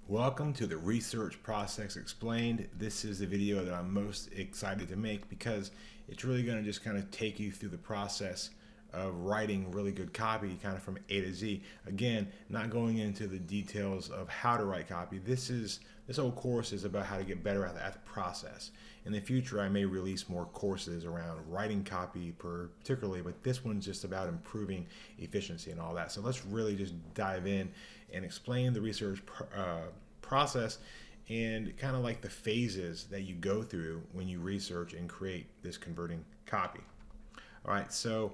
Welcome to the Research Process Explained. This is the video that I'm most excited to make because it's really going to just kind of take you through the process of writing really good copy kind of from A to Z. Again, not going into the details of how to write copy. This whole course is about how to get better at the process. In the future, I may release more courses around writing copy particularly, but this one's just about improving efficiency and all that. So let's really just dive in and explain the research process and kind of like the phases that you go through when you research and create this converting copy. All right, so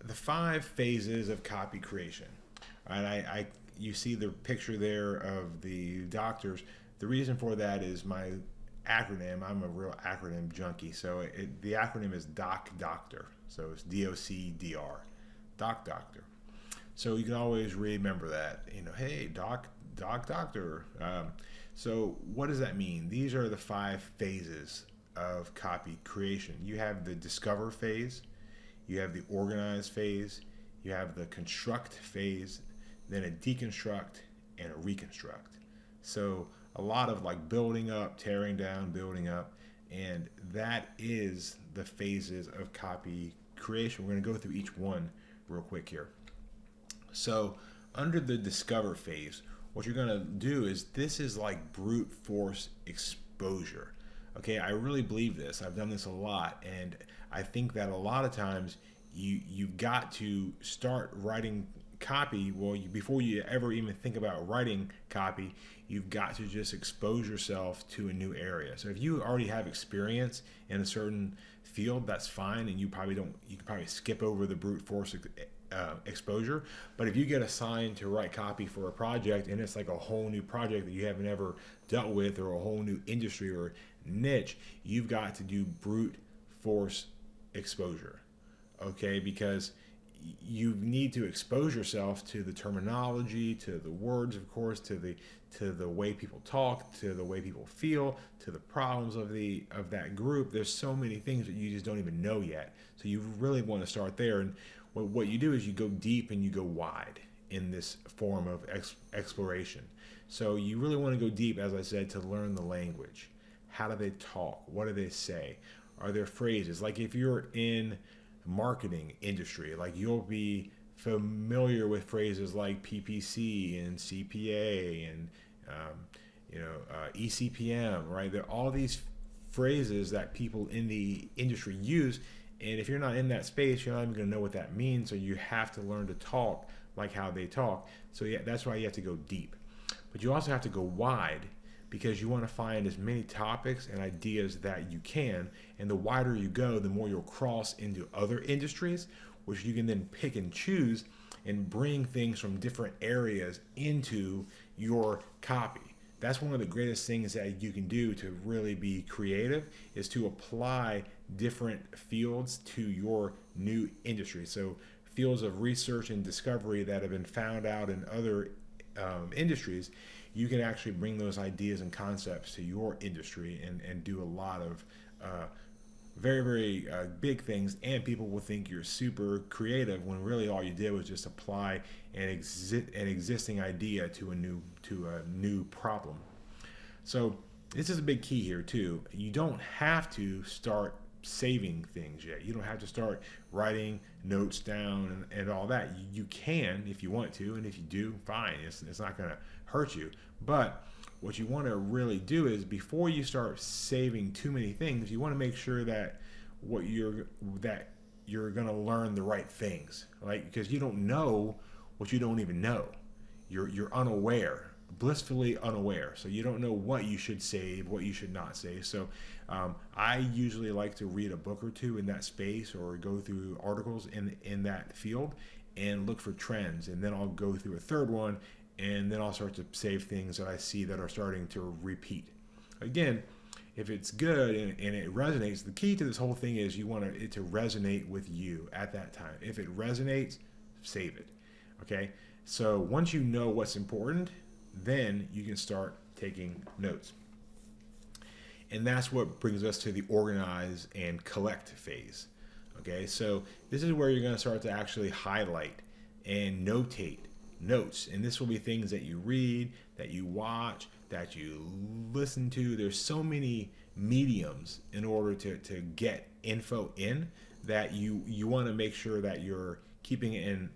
the 5 phases of copy creation. All right, you see the picture there of the doctors. The reason for that is my acronym. I'm a real acronym junkie. So the acronym is Doc Doctor. So it's DOCDR, Doc Doctor. So you can always remember that. Hey, Doc Doctor. So what does that mean? These are the 5 phases of copy creation. You have the discover phase, you have the organize phase, you have the construct phase, then a deconstruct, and a reconstruct. So a lot of like building up, tearing down, building up, and that is the phases of copy creation. We're going to go through each one real quick here. So under the discover phase, what you're going to do is this is like brute force exposure. Okay, I really believe this. I've done this a lot, and I think that a lot of times you've got to start writing copy. Well, before you ever even think about writing copy, you've got to just expose yourself to a new area. So if you already have experience in a certain field, that's fine, and you can probably skip over the brute force exposure. But if you get assigned to write copy for a project and it's like a whole new project that you haven't ever dealt with, or a whole new industry or niche, you've got to do brute force exposure. Okay, because you need to expose yourself to the terminology, to the words, of course, to the way people talk, to the way people feel, to the problems of that group. There's so many things that you just don't even know yet. So you really want to start there. And what you do is you go deep and you go wide in this form of exploration. So you really want to go deep, as I said, to learn the language. How do they talk? What do they say? Are there phrases? Like if you're in marketing industry, like you'll be familiar with phrases like PPC and CPA and ECPM, right? There are all these phrases that people in the industry use, and if you're not in that space, you're not even going to know what that means. So you have to learn to talk like how they talk. So yeah, that's why you have to go deep, but you also have to go wide, because you want to find as many topics and ideas that you can. And the wider you go, the more you'll cross into other industries, which you can then pick and choose and bring things from different areas into your copy. That's one of the greatest things that you can do to really be creative, is to apply different fields to your new industry. So fields of research and discovery that have been found out in other industries, you can actually bring those ideas and concepts to your industry and do a lot of very, very big things, and people will think you're super creative when really all you did was just apply an existing idea to a new problem. So this is a big key here too. You don't have to start saving things yet. You don't have to start writing notes down and all that. You can if you want to, and if you do, fine. It's not going to hurt you. But what you want to really do is, before you start saving too many things, you want to make sure that you're going to learn the right things, right? Because you don't know what you don't even know. You're unaware, blissfully unaware. So you don't know what you should save, what you should not save. So I usually like to read a book or two in that space, or go through articles in that field and look for trends. And then I'll go through a third one, and then I'll start to save things that I see that are starting to repeat. Again, if it's good and it resonates, the key to this whole thing is you want it to resonate with you at that time. If it resonates, save it. Okay? So once you know what's important, then you can start taking notes. And that's what brings us to the organize and collect phase. Okay, so this is where you're going to start to actually highlight and notate notes. And this will be things that you read, that you watch, that you listen to. There's so many mediums in order to get info in, that you want to make sure that you're keeping it in,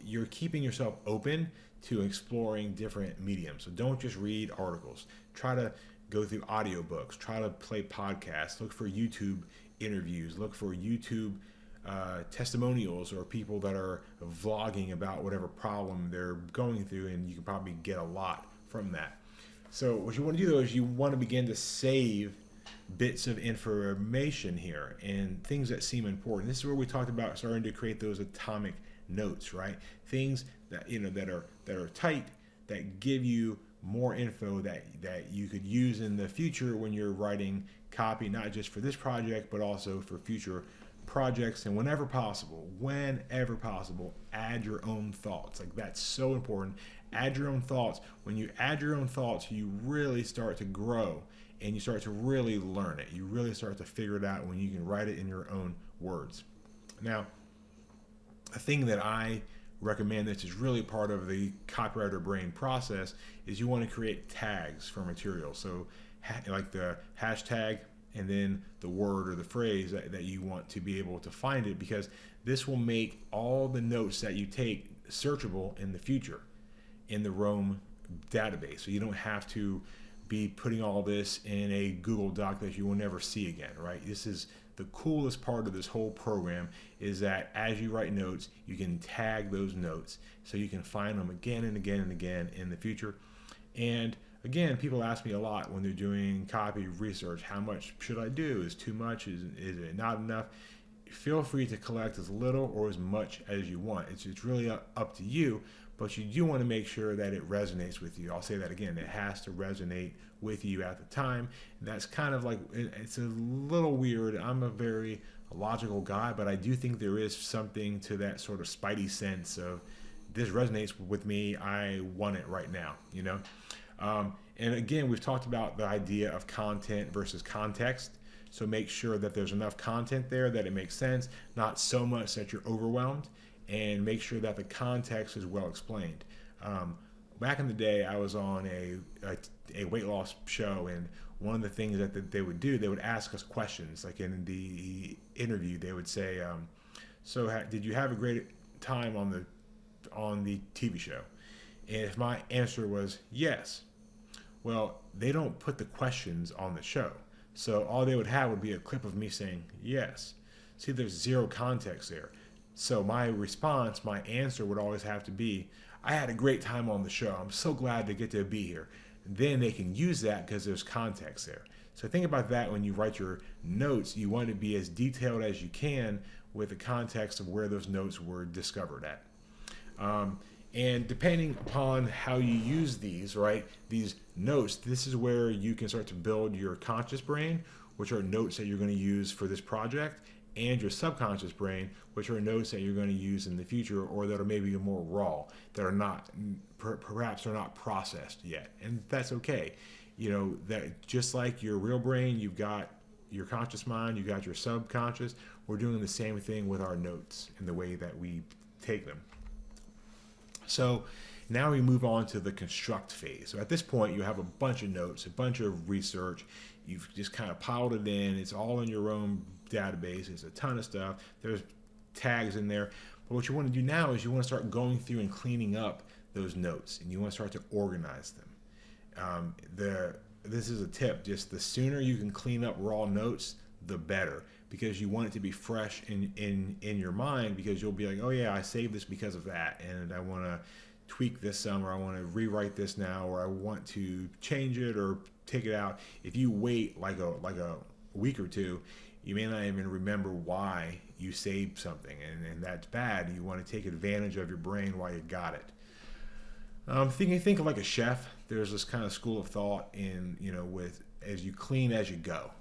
you're keeping yourself open to exploring different mediums. So don't just read articles. Try to go through audiobooks, try to play podcasts, look for YouTube interviews, look for YouTube testimonials, or people that are vlogging about whatever problem they're going through, and you can probably get a lot from that. So what you want to do though is you want to begin to save bits of information here and things that seem important. This is where we talked about starting to create those atomic notes, right? Things that that are tight, that give you more info that you could use in the future when you're writing copy, not just for this project, but also for future projects. And whenever possible, add your own thoughts. Like, that's so important. Add your own thoughts. When you add your own thoughts, you really start to grow and you start to really learn it. You really start to figure it out when you can write it in your own words. Now, a thing that I recommend that is really part of the copywriter brain process is you want to create tags for material. So like the hashtag and then the word or the phrase that you want to be able to find it, because this will make all the notes that you take searchable in the future in the Roam database. So you don't have to be putting all this in a Google Doc that you will never see again, right? This is the coolest part of this whole program, is that as you write notes, you can tag those notes so you can find them again and again and again in the future. And again, people ask me a lot when they're doing copy research, how much should I do? Is too much? Is it not enough? Feel free to collect as little or as much as you want. It's really up to you, but you do want to make sure that it resonates with you. I'll say that again, it has to resonate with you at the time. And that's kind of like, it's a little weird. I'm a very logical guy, but I do think there is something to that sort of spidey sense of, this resonates with me, I want it right now, And again, we've talked about the idea of content versus context. So make sure that there's enough content there that it makes sense, not so much that you're overwhelmed, and make sure that the context is well explained. Back in the day, I was on a weight loss show, and one of the things that they would do, they would ask us questions. Like in the interview, they would say, did you have a great time on the TV show? And if my answer was yes, well, they don't put the questions on the show. So all they would have would be a clip of me saying yes. See, there's zero context there. So my response, my answer would always have to be, I had a great time on the show. I'm so glad to get to be here. Then they can use that because there's context there. So think about that when you write your notes. You want to be as detailed as you can with the context of where those notes were discovered at. And depending upon how you use these, right, these notes, this is where you can start to build your conscious brain, which are notes that you're going to use for this project, and your subconscious brain, which are notes that you're going to use in the future, or that are maybe more raw, that are not, perhaps are not processed yet. And that's okay. That just like your real brain, you've got your conscious mind, you've got your subconscious. We're doing the same thing with our notes in the way that we take them. So now we move on to the construct phase. So at this point, you have a bunch of notes, a bunch of research. You've just kind of piled it in. It's all in your own database. It's a ton of stuff. There's tags in there. But what you want to do now is you want to start going through and cleaning up those notes, and you want to start to organize them. This is a tip. Just the sooner you can clean up raw notes, the better, because you want it to be fresh in your mind, because you'll be like, oh yeah, I saved this because of that, and I want to tweak this some, or I want to rewrite this now, or I want to change it or take it out. If you wait like a week or two, you may not even remember why you saved something, and that's bad. You want to take advantage of your brain while you got it. Think of like a chef. There's this kind of school of thought with as you clean as you go.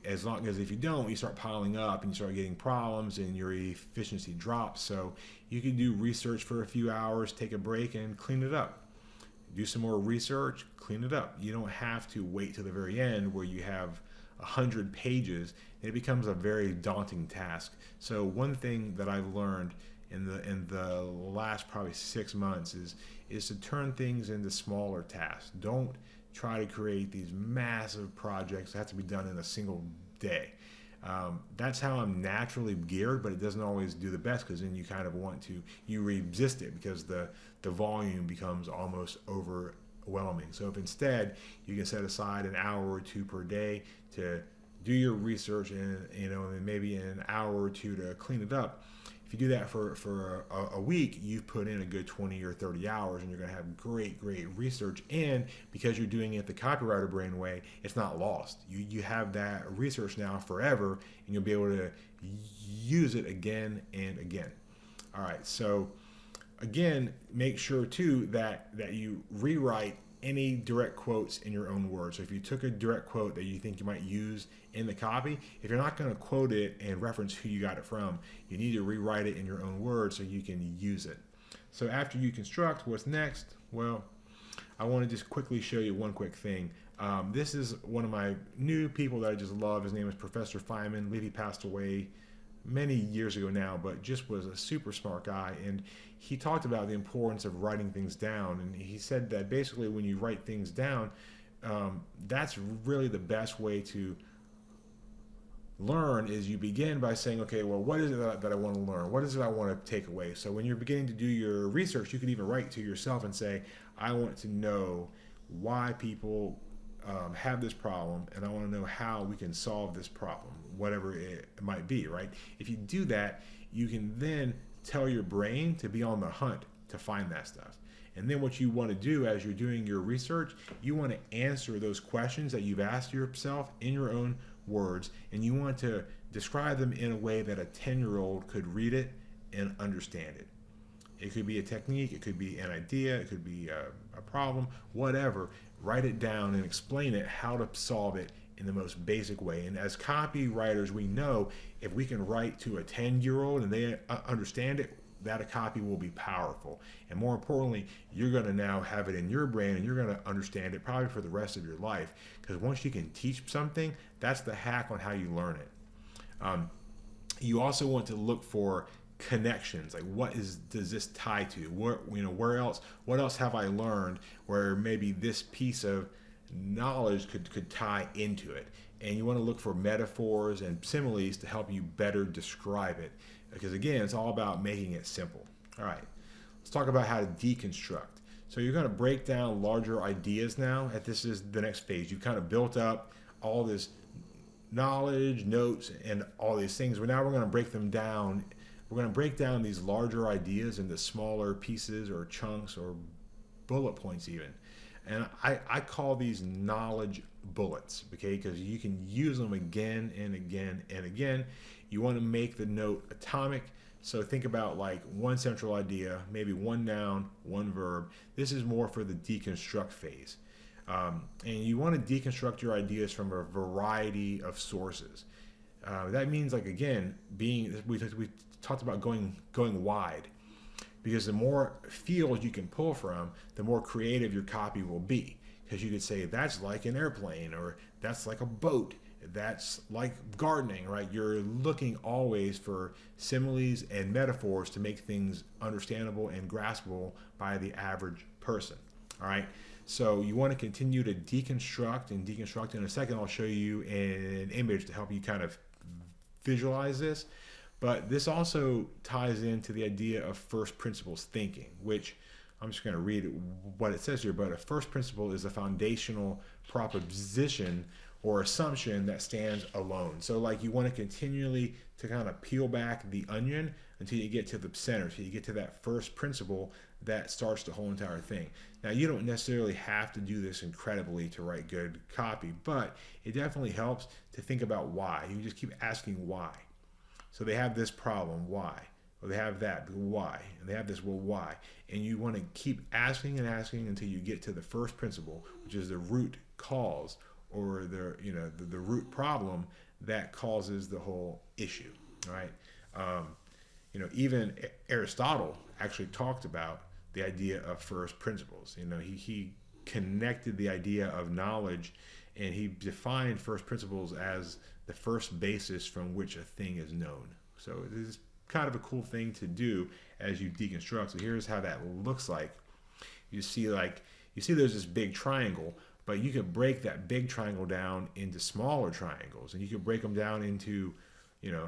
As long as if you don't, you start piling up and you start getting problems and your efficiency drops. So you can do research for a few hours, take a break, and clean it up. Do some more research, clean it up. You don't have to wait to the very end where you have 100 pages. It becomes a very daunting task. So one thing that I've learned in the last probably 6 months is to turn things into smaller tasks. Don't try to create these massive projects that have to be done in a single day. That's how I'm naturally geared, but it doesn't always do the best, because then you kind of you resist it, because the volume becomes almost overwhelming. So if instead you can set aside an hour or two per day to do your research, and and maybe an hour or two to clean it up. If you do that for a week, you've put in a good 20 or 30 hours, and you're going to have great research. And because you're doing it the copywriter brain way, it's not lost. You have that research now forever, and you'll be able to use it again and again. All right, so again, make sure too that you rewrite any direct quotes in your own words. So if you took a direct quote that you think you might use in the copy, if you're not going to quote it and reference who you got it from, you need to rewrite it in your own words so you can use it. So after you construct, what's next? Well, I want to just quickly show you one quick thing. This is one of my new people that I just love. His name is Professor Feynman. I believe he passed away many years ago now, but just was a super smart guy. And he talked about the importance of writing things down. And he said that basically when you write things down, that's really the best way to learn. Is you begin by saying, okay, well, what is it that I want to learn? What is it I want to take away? So when you're beginning to do your research, you can even write to yourself and say, I want to know why people have this problem, and I want to know how we can solve this problem, whatever it might be, right? If you do that, you can then tell your brain to be on the hunt to find that stuff. And then what you want to do as you're doing your research, you want to answer those questions that you've asked yourself in your own words, and you want to describe them in a way that a 10-year-old could read it and understand it. It could be a technique, it could be an idea, it could be a problem, whatever. Write it down and explain it, how to solve it in the most basic way. And as copywriters, we know if we can write to a 10-year-old and they understand it, that a copy will be powerful. And more importantly, you're going to now have it in your brain, and you're going to understand it probably for the rest of your life. Because once you can teach something, that's the hack on how you learn it. You also want to look for connections, like does this tie to? What else have I learned where maybe this piece of knowledge could tie into it? And you want to look for metaphors and similes to help you better describe it, because again, it's all about making it simple. All right, let's talk about how to deconstruct. So you're going to break down larger ideas now. This is the next phase. You've kind of built up all this knowledge, notes, and all these things. But now we're going to break them down. We're going to break down these larger ideas into smaller pieces or chunks or bullet points even. And I call these knowledge bullets, okay? Because you can use them again and again and again. You want to make the note atomic. So think about like one central idea, maybe one noun, one verb. This is more for the deconstruct phase. And you want to deconstruct your ideas from a variety of sources. That means, like, again, we talked about going wide, because the more fields you can pull from, the more creative your copy will be. Because you could say that's like an airplane, or that's like a boat, that's like gardening, right? You're looking always for similes and metaphors to make things understandable and graspable by the average person. All right. So you want to continue to deconstruct and deconstruct. In a second, I'll show you an image to help you kind of visualize this. But this also ties into the idea of first principles thinking, which I'm just going to read what it says here. But a first principle is a foundational proposition or assumption that stands alone. So like you want to continually to kind of peel back the onion until you get to the center, until you get to that first principle that starts the whole entire thing. Now, you don't necessarily have to do this incredibly to write good copy, but it definitely helps to think about why. You just keep asking why. So they have this problem, why? Well, they have that, why? And they have this, well, why? And you want to keep asking and asking until you get to the first principle, which is the root cause, or the root problem that causes the whole issue, right? Even Aristotle actually talked about the idea of first principles. He connected the idea of knowledge, and he defined first principles as the first basis from which a thing is known. So it is kind of a cool thing to do as you deconstruct. So here's how that looks like. You see there's this big triangle, but you could break that big triangle down into smaller triangles, and you could break them down into,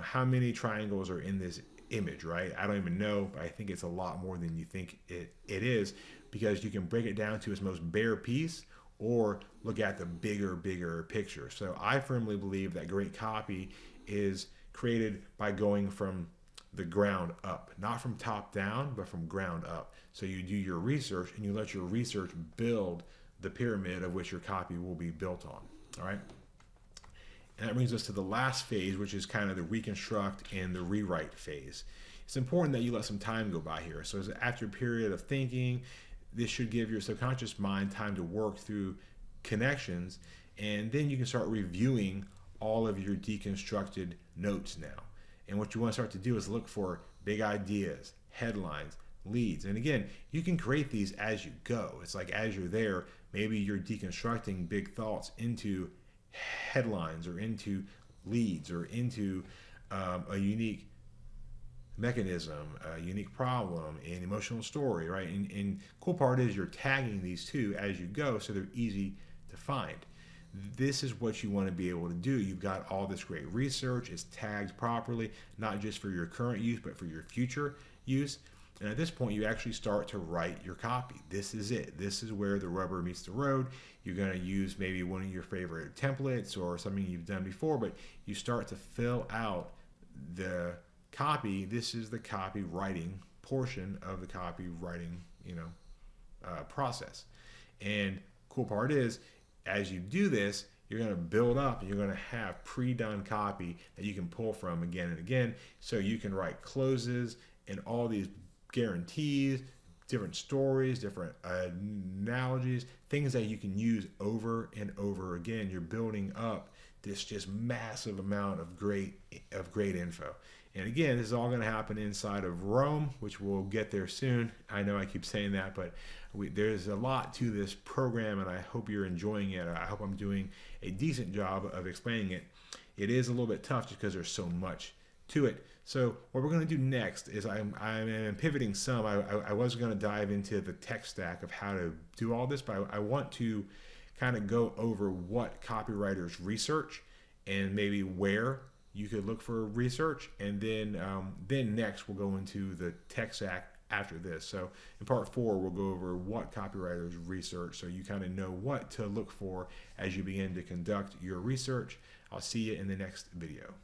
how many triangles are in this image, right? I don't even know, but I think it's a lot more than you think it is, because you can break it down to its most bare piece or look at the bigger picture. So I firmly believe that great copy is created by going from the ground up, not from top down, but from ground up. So you do your research and you let your research build the pyramid of which your copy will be built on. All right. And that brings us to the last phase, which is kind of the reconstruct and the rewrite phase. It's important that you let some time go by here. So after a period of thinking, this should give your subconscious mind time to work through connections, and then you can start reviewing all of your deconstructed notes now. And what you want to start to do is look for big ideas, headlines, leads. And again, you can create these as you go. It's like as you're there, maybe you're deconstructing big thoughts into headlines or into leads or into a unique mechanism, a unique problem, an emotional story, right? And cool part is you're tagging these two as you go, so they're easy to find. This is what you want to be able to do. You've got all this great research. It's tagged properly, not just for your current use, but for your future use. And at this point, you actually start to write your copy. This is it. This is where the rubber meets the road. You're going to use maybe one of your favorite templates or something you've done before, but you start to fill out the copy. This is the copywriting portion of the copywriting, process. And cool part is, as you do this, you're going to build up and you're going to have pre-done copy that you can pull from again and again. So you can write closes and all these guarantees, different stories, different analogies, things that you can use over and over again. You're building up this just massive amount of great info. And again, this is all going to happen inside of Roam, which we'll get there soon. I know I keep saying that, but there's a lot to this program, and I hope you're enjoying it. I hope I'm doing a decent job of explaining it. It is a little bit tough just because there's so much to it. So what we're going to do next is I'm pivoting some. I was going to dive into the tech stack of how to do all this, but I want to kind of go over what copywriters research and maybe where you could look for research, and then next we'll go into the tech stack after this. So in part 4, we'll go over what copywriters research, so you kind of know what to look for as you begin to conduct your research. I'll see you in the next video.